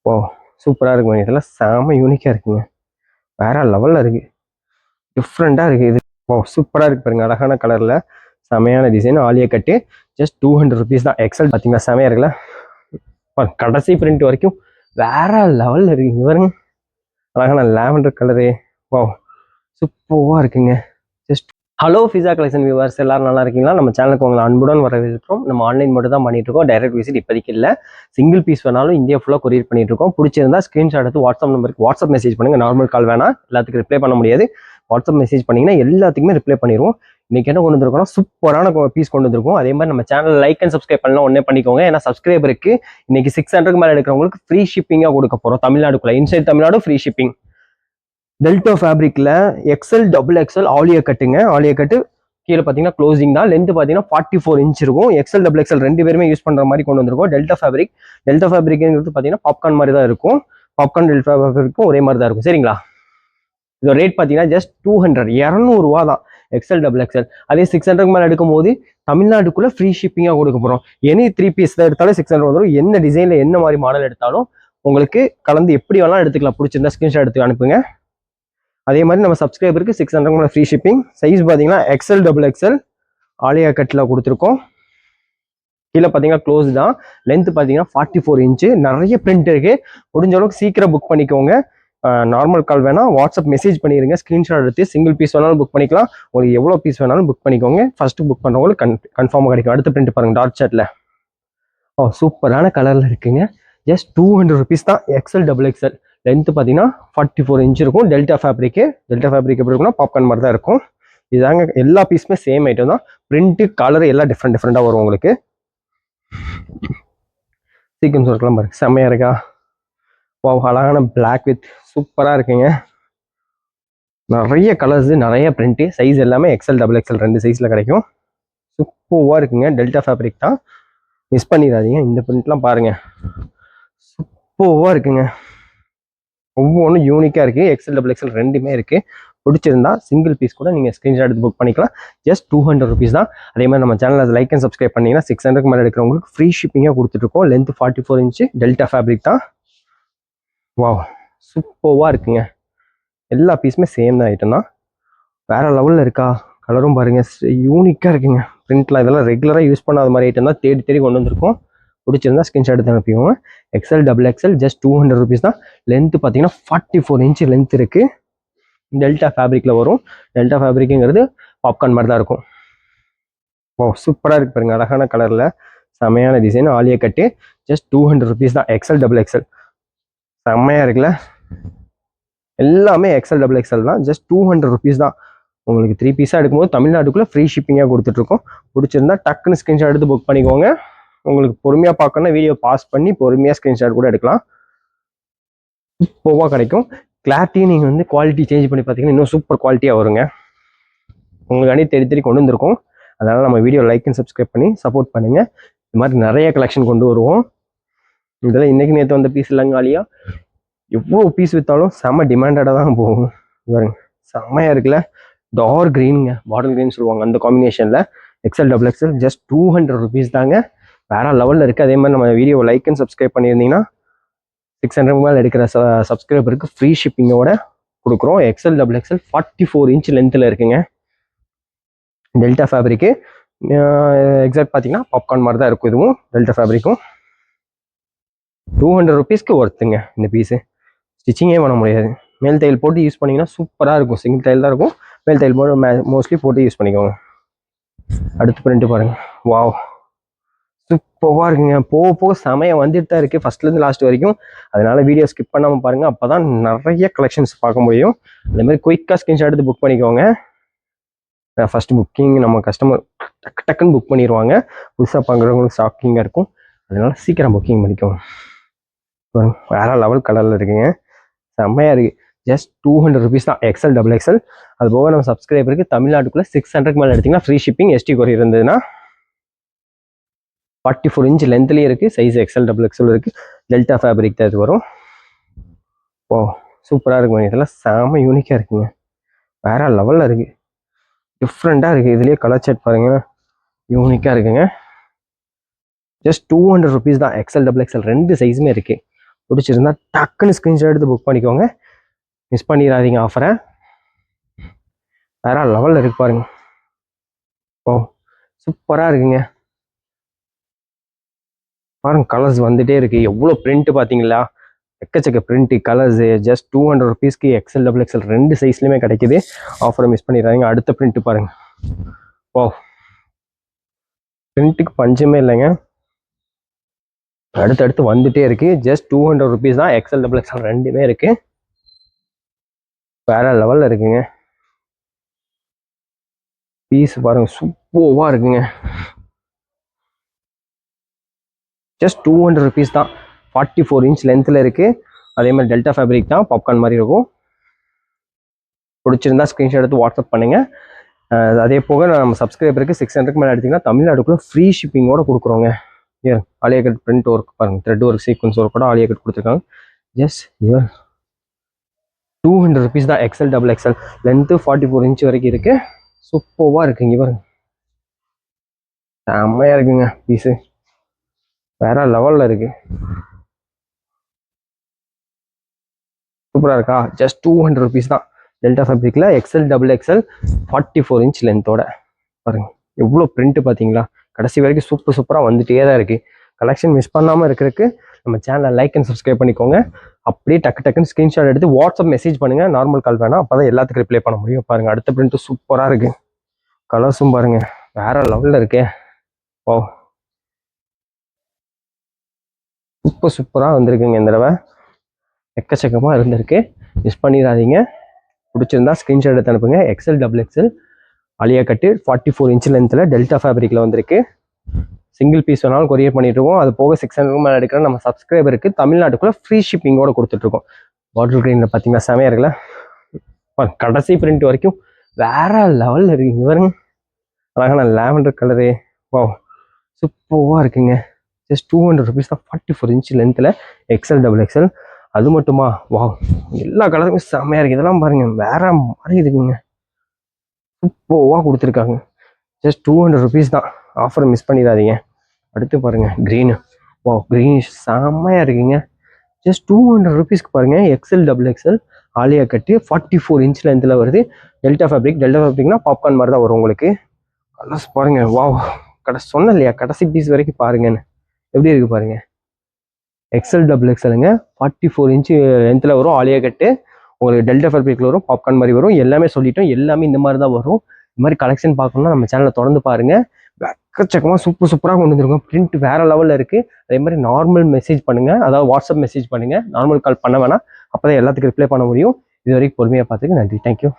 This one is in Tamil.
ஓ சூப்பராக இருக்குங்க. இதெல்லாம் செம யூனிக்காக இருக்குங்க. வேற லெவலில் இருக்குது, டிஃப்ரெண்ட்டாக இருக்குது இது. ஓ சூப்பராக இருக்குது பாருங்க, அழகான கலரில் செமையான டிசைன். ஆலியா கட்டு ஜஸ்ட் 200 rupees தான். எக்ஸல் பார்த்தீங்கன்னா செமையாக இருக்குல்ல, கடைசி பிரிண்ட் வரைக்கும் வேற லெவலில் இருக்குங்க பாருங்க. அழகான லாவெண்டர் கலரு. வா சூப்பராக இருக்குங்க. ஜஸ்ட் ஹலோ ஃபிஸா கலெக்ஷன் வியூவர்ஸ், எல்லாரும் நல்லா இருக்கீங்களா? நம்ம சேனலுக்கு உங்களை அன்புடன் வரவேற்கிறோம். நம்ம ஆன்லைன் மட்டும் தான் பண்ணிட்டு இருக்கோம், டைரக்ட் விசிட் இப்போதைக்கு இல்லை. சிங்கிள் பீஸ் வேணாலும் இந்தியா ஃபுல்லாக கொரியர் பண்ணிட்டு இருக்கோம். பிடிச்சிருந்தா ஸ்க்ரீன்ஷாட் எடுத்து வாட்ஸ்அப் நம்பருக்கு வாட்ஸ்அப் மெசேஜ் பண்ணுங்க. நார்மல் கால் வேணாம், எல்லாத்துக்கும் ரிப்ளை பண்ண முடியாது. வாட்ஸ்அப் மெசேஜ் பண்ணிங்கன்னா எல்லாத்துக்குமே ரிப்ளை பண்ணிடுவோம். இன்னைக்கு என்ன கொண்டு வந்துருக்கோம்னா சூப்பரான பீஸ் கொண்டு வந்துருக்கோம். அதே மாதிரி நம்ம சேனல் லைக் அண்ட் சப்ஸ்கிரைப் பண்ணலாம் ஒன்னே பண்ணிக்கோங்க. ஏன்னா சப்ஸ்கிரைபருக்கு இன்னைக்கு 600 மேலே எடுக்கிறவங்களுக்கு ஃப்ரீ ஷிப்பிங்காக கொடுக்க போகிறோம். தமிழ்நாடுக்குள்ள inside Tamil Nadu free shipping. Delta ஃபேப்ரிக்ல எக்ஸல் டபுள் எக்ஸல் ஆலியா கட்டுங்க. ஆலியா கட்டு கீழே பார்த்தீங்கன்னா க்ளோசிங் தான். லென்த் பார்த்தீங்கன்னா 44 inch இருக்கும். எக்ஸல் டபுள் எக்ஸல் ரெண்டு பேருமே யூஸ் பண்ணுற மாதிரி கொண்டு வந்திருக்கோம். டெல்டா ஃபேப்ரிக்ங்கிறது பார்த்தீங்கன்னா பாப்கார்ன் மாதிரி தான் இருக்கும். பாப்கார்ன் டெல்டா ஃபேப்ரிக்கும் ஒரே மாதிரி தான் இருக்கும். சரிங்களா? இதோட ரேட் பார்த்தீங்கன்னா ஜஸ்ட் 200 ரூபா தான். XL double excel. அதே 600 மேலே எடுக்கும் போது தமிழ்நாட்டுக்குள்ள ஃப்ரீ ஷிப்பிங்காக கொடுக்க போகிறோம். எனி 3 பீஸ் தான் எடுத்தாலும் 600 வந்துடும். என்ன டிசைனில் என்ன மாதிரி மாடல் எடுத்தாலும் உங்களுக்கு கலந்து எப்படி வேணாலும் எடுத்துக்கலாம். பிடிச்சிருந்தா ஸ்கிரீன்ஷாட் எடுத்து அனுப்புங்க. அதே மாதிரி நம்ம சப்ஸ்கிரைபருக்கு 600 மேலே ஃப்ரீ ஷிப்பிங். சைஸ் பார்த்தீங்கன்னா எக்ஸல் டபுள் எக்ஸல் ஆலியா கட்டில் கொடுத்துருக்கோம். கீழே பார்த்தீங்கன்னா க்ளோஸ் தான். லென்த் பார்த்தீங்கன்னா 44 inch. நிறைய பிரிண்ட் இருக்கு. முடிஞ்ச அளவுக்கு சீக்கிரம் புக் பண்ணிக்கோங்க. நார்மல் கால் வேணா வாட்ஸ்அப் மெசேஜ் பண்ணிடுங்க. ஸ்க்ரீன்ஷாட் எடுத்து சிங்கிள் பீஸ் வேணாலும் புக் பண்ணிக்கலாம். உங்களுக்கு எவ்வளோ பீஸ் வேணாலும் புக் பண்ணிக்கோங்க. ஃபர்ஸ்ட் புக் பண்ணுறவங்களுக்கு கன்ஃபார்மாக கிடைக்கும். அடுத்த பிரிண்ட் பாருங்க, டார்க் ஷர்ட்ல. ஓ சூப்பரான கலர்ல இருக்குங்க. ஜஸ்ட் 200 rupees தான். XL double excel. லென்த் பார்த்தீங்கன்னா 44 inch இருக்கும். டெல்டா ஃபேப்ரிக் எப்படி இருக்குன்னா பாப்கார்ன் மாதிரி தான் இருக்கும். இதாங்க எல்லா பீஸுமே சேம் ஐட்டம் தான். பிரிண்ட் கலர் எல்லாம் டிஃப்ரெண்டாக வரும் உங்களுக்கு. சீக்கிரம் ஒர்க்லாம் பாருங்க, செம்மையா இருக்கா? வா அழகான பிளாக் வித் சூப்பராக இருக்குங்க. நிறைய கலர்ஸ், நிறைய பிரிண்ட். சைஸ் எல்லாமே எக்ஸல் டபுள் எக்ஸல் ரெண்டு சைஸ்ல கிடைக்கும். சூப்பராக இருக்குங்க. டெல்டா ஃபேப்ரிக் தான், மிஸ் பண்ணிடாதீங்க. இந்த பிரிண்ட்லாம் பாருங்க, சூப்பராக இருக்குங்க. ஒவ்வொன்றும் யூனிக்காக இருக்குது. எக்ஸல் டபுள் எக்ஸல் ரெண்டுமே இருக்குது. பிடிச்சிருந்தா சிங்கிள் பீஸ் கூட நீங்கள் ஸ்க்ரீன்ஷாட் எடுத்து புக் பண்ணிக்கலாம். ஜஸ்ட் 200 rupees தான். அதே மாதிரி நம்ம சேனல் லைக் அண்ட் சப்ஸ்கிரைப் பண்ணிங்கன்னா 600 மேலே எடுக்கிறவங்களுக்கு ஃப்ரீ ஷிப்பிங்காக கொடுத்துட்ருக்கோம். லென்த் 44 inch டெல்டா ஃபேப்ரிக் தான். வா சூப்பராக இருக்குங்க. எல்லா பீஸுமே சேம் தான் ஐட்டம் தான். வேற லெவலில் இருக்கா? கலரும் பாருங்க, யூனிக்காக இருக்குங்க. பிரிண்ட்லாம் இதெல்லாம் ரெகுலராக யூஸ் பண்ணாத மாதிரி ஐட்டம் தான். தேடி தேடி கொண்டு வந்திருக்கோம். பிடிச்சிருந்தா ஸ்கிரீன்ஷாட் எடுத்து அனுப்பிடுவோம். XL double XL just 200 rupees தான். லென்த் பார்த்தீங்கன்னா 44 inch லென்த் இருக்கு. டெல்டா ஃபேப்ரிக்ல வரும். டெல்டா ஃபேப்ரிக்ங்கிறது பாப்கார்ன் மாதிரி தான் இருக்கும். ஓ சூப்பராக இருக்கு பாருங்க, அழகான கலர்ல செமையான டிசைன். ஆலியா கட்டு ஜஸ்ட் 200 rupees தான். எக்ஸல் டபுள் எக்ஸல் செம்மையா இருக்குல்ல? எல்லாமே எக்ஸல் டபுள் எக்ஸல் தான். ஜஸ்ட் 200 rupees தான். உங்களுக்கு 3 பீஸாக எடுக்கும்போது தமிழ்நாட்டுக்குள்ள ஃப்ரீ ஷிப்பிங்காக கொடுத்துட்ருக்கோம். பிடிச்சிருந்தா டக்குன்னு ஸ்க்ரீன்ஷாட் எடுத்து புக் பண்ணிக்கோங்க. உங்களுக்கு பொறுமையாக பார்க்கணும்னா வீடியோ பாஸ் பண்ணி பொறுமையாக ஸ்க்ரீன்ஷாட் கூட எடுக்கலாம். சூப்பராக கிடைக்கும். கிளாரிட்டி நீங்கள் வந்து குவாலிட்டி சேஞ்ச் பண்ணி பார்த்தீங்கன்னா இன்னும் சூப்பர் குவாலிட்டியாக வருங்க. உங்களுக்காண்டி தேடி தேடி கொண்டு வந்திருக்கோம். அதனால் நம்ம வீடியோ லைக் அண்ட் சப்ஸ்கிரைப் பண்ணி சப்போர்ட் பண்ணுங்கள். இது மாதிரி நிறைய கலெக்ஷன் கொண்டு வருவோம். இதெல்லாம் இன்றைக்கி நேற்று வந்த பீஸ் இல்லைங்க. ஆலியா எவ்வளோ பீஸ் விற்றாலும் செம்ம டிமாண்டடாக தான் போகும். பாருங்க செம்மையாக இருக்குல்ல? டார்க் க்ரீனுங்க, பாட்டில் க்ரீன் சொல்லுவாங்க, அந்த காம்பினேஷனில் excel double XL just 200 rupees தாங்க. வேற லெவலில் இருக்குது. அதே மாதிரி நம்ம வீடியோ லைக் அண்ட் சப்ஸ்கிரைப் பண்ணியிருந்தீங்கன்னா 600 மேலே எடுக்கிற சப்ஸ்கிரைபருக்கு ஃப்ரீ ஷிப்பிங்கோட கொடுக்குறோம். எக்ஸல் டபுள் எக்ஸல் 44 inch லென்த்தில் இருக்குங்க. டெல்டா ஃபேப்ரிக்கு எக்ஸாக்ட் பார்த்தீங்கன்னா பாப்கார்ன் மாதிரி தான் இருக்கும். இதுவும் டெல்டா ஃபேப்ரிக்கும் 200 rupeesக்கு ஒர்த்துங்க இந்த பீஸு. ஸ்டிச்சிங்கே பண்ண முடியாது. மேல் தையல் போட்டு யூஸ் பண்ணிங்கன்னா சூப்பராக இருக்கும். சிங்கிள் தையல் தான் இருக்கும். மேல் தையல் போட்டு மோஸ்ட்லி போட்டு யூஸ் பண்ணிக்கோங்க. அடுத்து பிரிண்ட் பாருங்க. வாவ் சூப்பராக இருக்குங்க. போக போக சமயம் வந்துட்டு தான் இருக்குது, ஃபர்ஸ்ட்லேருந்து லாஸ்ட் வரைக்கும். அதனால வீடியோ ஸ்கிப் பண்ணாமல் பாருங்கள். அப்போ தான் நிறைய கலெக்ஷன்ஸ் பார்க்க முடியும். அதேமாதிரி குயிக்காக ஸ்க்ரீன்ஷாட் எடுத்து புக் பண்ணிக்கோங்க. ஃபர்ஸ்ட் புக்கிங் நம்ம கஸ்டமர் டக்குன்னு புக் பண்ணிடுவாங்க. புதுசாக பார்க்குறவங்களுக்கு ஷாக்கிங்காக இருக்கும். அதனால சீக்கிரம் புக்கிங் பண்ணிக்கோங்க. வேற லெவல் கலரில் இருக்குங்க, செம்மையாக இருக்குது. ஜஸ்ட் 200 rupees தான். XL double excel. அது போக நம்ம சப்ஸ்கிரைபருக்கு தமிழ்நாட்டுக்குள்ளே 600 மேலே எடுத்திங்கன்னா ஃப்ரீ ஷிப்பிங். எஸ்டி கொரியர் இருந்ததுன்னா 44 inch லென்த்லேயும் இருக்குது. சைஸ் எக்ஸல் டபுள் எக்ஸல் இருக்குது. டெல்டா ஃபேப்ரிக் தான் இது வரும். ஓ சூப்பராக இருக்குங்க. இதெல்லாம் செம யூனிக்காக இருக்குங்க. வேற லெவலில் இருக்குது, டிஃப்ரெண்ட்டாக இருக்குது. இதுலேயே கலர் செட் பாருங்க, யூனிக்காக இருக்குங்க. ஜஸ்ட் 200 rupees தான். எக்ஸல் டபுள் எக்ஸல் ரெண்டு சைஸுமே இருக்குது. பிடிச்சிருந்தா டக்குன்னு ஸ்க்ரீன்ஷாட் எடுத்து புக் பண்ணிக்கோங்க, மிஸ் பண்ணிடாதீங்க ஆஃபரை. வேற லெவலில் இருக்கு பாருங்க. ஓ சூப்பராக இருக்குங்க பாருங்க. கலர்ஸ் வந்துட்டே இருக்கு. எவ்வளோ பிரிண்ட் பார்த்தீங்களா, எக்கச்சக்க பிரிண்ட் கலர்ஸ். ஜஸ்ட் 200 ருபீஸ்க்கு எக்ஸல் டபுள் எக்ஸல் 2 சைஸ்லையுமே கிடைக்குது. ஆஃபரை மிஸ் பண்ணிடுறாங்க. அடுத்த பிரிண்ட் பாருங்க. ஓ பிரிண்ட்டுக்கு பஞ்சமே இல்லைங்க, அடுத்தடுத்து வந்துட்டே இருக்கு. ஜஸ்ட் 200 ருபீஸ் தான். எக்ஸல் டபுள் எக்ஸல் ரெண்டுமே இருக்கு. வேற லெவல்ல இருக்குங்க. பீஸ் பாருங்க சூப்பர்வா இருக்குங்க. ஜஸ்ட் 200 ருபீஸ் தான். 44 இன்ச் லென்த்தில் இருக்கு. அதே மாதிரி டெல்டா ஃபேப்ரிக் தான், பாப்கார்ன் மாதிரி இருக்கும். பிடிச்சிருந்தா ஸ்க்ரீன்ஷாட் எடுத்து வாட்ஸ்அப் பண்ணுங்க. அதே போக நம்ம சப்ஸ்கிரைபருக்கு 600க்கு மேலே எடுத்தீங்கன்னா தமிழ்நாடுக்குள்ள ஃப்ரீ ஷிப்பிங்கோட கொடுக்குறோங்க. ஆலியா கட் பிரிண்ட் ஒர்க் பாருங்க, த்ரெட் ஒர்க் சீக்வன்ஸ் ஒர்க் கூட ஆலியா கட் கொடுத்துருக்காங்க. ஜஸ்ட் 200 ருபீஸ் தான். XL double XL length 44 inch வரைக்கும் இருக்கு. சூப்பர்வா இருக்குங்க பாருங்க, செம்மையா இருக்குங்க பீஸு, வேற லெவல்ல இருக்கு. சூப்பரா இருக்கா? ஜஸ்ட் 200 ருபீஸ் தான். டெல்டா ஃபேப்ரிக்ல எக்ஸல் டபுள் எக்ஸல் 44 இன்ச் லென்த்தோட பாருங்க. எவ்வளோ பிரிண்ட் பார்த்தீங்களா? கடைசி வரைக்கும் சூப்பராக வந்துட்டே தான் இருக்கு. கலெக்ஷன் மிஸ் பண்ணாமல் இருக்கிறதுக்கு நம்ம சேனலை லைக் அண்ட் சப்ஸ்கிரைப் பண்ணிக்கோங்க. அப்படியே டக்குன்னு ஸ்க்ரீன்ஷாட் எடுத்து வாட்ஸ்அப் மெசேஜ் பண்ணுங்க, நார்மல் கால் வேணாம், அப்போ தான் எல்லாத்துக்கும் ரிப்ளை பண்ண முடியும். பாருங்க அடுத்த பிரிண்ட் சூப்பராக இருக்கு. கலர்ஸும் பாருங்க வேற லெவலில் இருக்கே. ஓ சூப்பராக வந்திருக்குங்க இந்த தடவை, எக்கச்சக்கமாக இருந்திருக்கு. மிஸ் பண்ணிடாதீங்க. பிடிச்சிருந்தா ஸ்க்ரீன்ஷாட் எடுத்து அனுப்புங்க. XL double XL Alia cut 44 inch லென்த்தில் டெல்டா ஃபேப்ரிக்கில் வந்திருக்கு. சிங்கிள் பீஸ் வேணாலும் கொரியர் பண்ணிட்டு இருக்கோம். அது போக 600 மேலே எடுக்கிற நம்ம சப்ஸ்கிரைபருக்கு தமிழ்நாட்டுக்குள்ள ஃப்ரீ ஷிப்பிங்கோட கொடுத்துட்ருக்கோம். பாட்டில் கிரீனில் பார்த்தீங்கன்னா செமையாக இருக்குல்ல, கடைசி பிரிண்ட் வரைக்கும் வேற லெவலில் இருக்குங்க பாருங்க. அழகான லாவெண்டர் கலரு. வா சூப்பராக இருக்குங்க. ஜஸ்ட் 200 ருபீஸ் தான். 44 இன்ச் லென்த்தில் எக்ஸல் டபுள் எக்ஸல். அது மட்டுமா, வா எல்லா கலருமே செம்மையாக இருக்குது. இதெல்லாம் பாருங்க வேற மாதிரி இருக்குங்க, சூப்பராக கொடுத்துருக்காங்க. ஜஸ்ட் 200 ருபீஸ் தான். ஆஃபர் மிஸ் பண்ணிடாதீங்க. அடுத்து பாருங்க க்ரீனு. வா க்ரீனிஷ் செம்மையாக இருக்குங்க. ஜஸ்ட் 200 ருபீஸ்க்கு பாருங்க. XL double XL Alia cut 44 inch லென்த்தில் வருது. டெல்டா ஃபேப்ரிக்னா பாப்கார்ன் மாதிரி தான் வரும் உங்களுக்கு. கலர்ஸ் பாருங்க. வா சொன்னேன் இல்லையா, கடைசி பீஸ் வரைக்கும் பாருங்கன்னு. எப்படி இருக்கு பாருங்க. எக்ஸல் டபுள் எக்ஸலுங்க, 44 இன்ச் லென்த்தில் வரும். ஆலியா கட்டு உங்களுக்கு டெல்டா ஃபேப்ரிக்ல வரும், பாப்கார்ன் மாதிரி வரும். எல்லாமே சொல்லிட்டோம், எல்லாமே இந்த மாதிரி தான் வரும். இந்த மாதிரி கலெக்ஷன் பார்க்கணும்னா நம்ம சேனலை தொடர்ந்து பாருங்க. எக்கச்சக்கமாக சூப்பராக கொண்டு வந்துருக்கோம். பிரிண்ட் வேற லெவலில் இருக்கு. அதே மாதிரி நார்மல் மெசேஜ் பண்ணுங்க, அதாவது வாட்ஸ்அப் மெசேஜ் பண்ணுங்க, நார்மல் கால் பண்ண வேணாம், அப்போதான் எல்லாத்துக்கும் ரிப்ளை பண்ண முடியும். இது வரைக்கும் பொறுமையாக பார்த்துக்கு நன்றி. தேங்க்யூ.